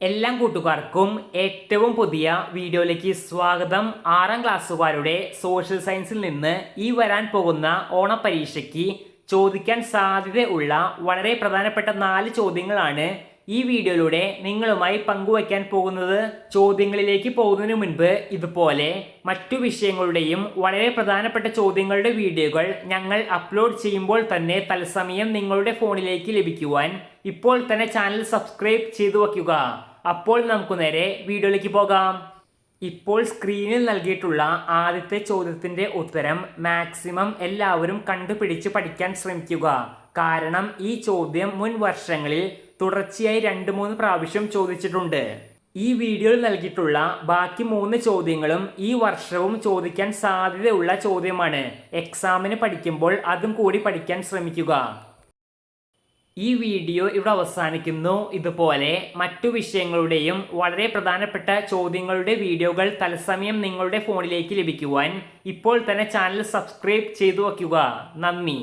എല്ലാ കൂട്ടുകാർക്കും ഏറ്റവും പുതിയ വീഡിയോയിലേക്ക് സ്വാഗതം. 6ാം ക്ലാസ്സുകാരുടെ സോഷ്യൽ സയൻസിൽ നിന്ന് ഈ വരാൻ പോകുന്ന ഓണപരീക്ഷയ്ക്ക് ചോദിക്കാൻ സാധ്യതയുള്ള വളരെ പ്രധാനപ്പെട്ട 4 ചോദ്യങ്ങളാണ് ഈ വീഡിയോയിലൂടെ നിങ്ങളുമായി പങ്കുവയ്ക്കാൻ പോകുന്നത്. ചോദ്യങ്ങളിലേക്ക് പോകുന്നതിന് മുൻപ് ഇതുപോലെ മറ്റു വിഷയങ്ങളുടെയും വളരെ പ്രധാനപ്പെട്ട ചോദ്യങ്ങളുടെ വീഡിയോകൾ ഞങ്ങൾ അപ്ലോഡ് ചെയ്യുമ്പോൾ തന്നെ തത്സമയം നിങ്ങളുടെ ഫോണിലേക്ക് ലഭിക്കുവാൻ ഇപ്പോൾ തന്നെ ചാനൽ സബ്സ്ക്രൈബ് ചെയ്തു വയ്ക്കുക. അപ്പോൾ നമുക്ക് നേരെ വീഡിയോയിലേക്ക് പോകാം. ഇപ്പോൾ സ്ക്രീനിൽ നൽകിയിട്ടുള്ള ആദ്യത്തെ ചോദ്യത്തിൻ്റെ ഉത്തരം മാക്സിമം എല്ലാവരും കണ്ടുപിടിച്ച് പഠിക്കാൻ ശ്രമിക്കുക. കാരണം ഈ ചോദ്യം മുൻ വർഷങ്ങളിൽ തുടർച്ചയായി 2-3 പ്രാവശ്യം ചോദിച്ചിട്ടുണ്ട്. ഈ വീഡിയോയിൽ നൽകിയിട്ടുള്ള ബാക്കി 3 ചോദ്യങ്ങളും ഈ വർഷവും ചോദിക്കാൻ സാധ്യതയുള്ള ചോദ്യമാണ്. എക്സാമിന് പഠിക്കുമ്പോൾ അതും കൂടി പഠിക്കാൻ ശ്രമിക്കുക. ഈ വീഡിയോ ഇവിടെ അവസാനിക്കുന്നു. ഇതുപോലെ മറ്റു വിഷയങ്ങളുടെയും വളരെ പ്രധാനപ്പെട്ട ചോദ്യങ്ങളുടെ വീഡിയോകൾ തത്സമയം നിങ്ങളുടെ ഫോണിലേക്ക് ലഭിക്കുവാൻ ഇപ്പോൾ തന്നെ ചാനൽ സബ്സ്ക്രൈബ് ചെയ്തു വയ്ക്കുക. നന്ദി.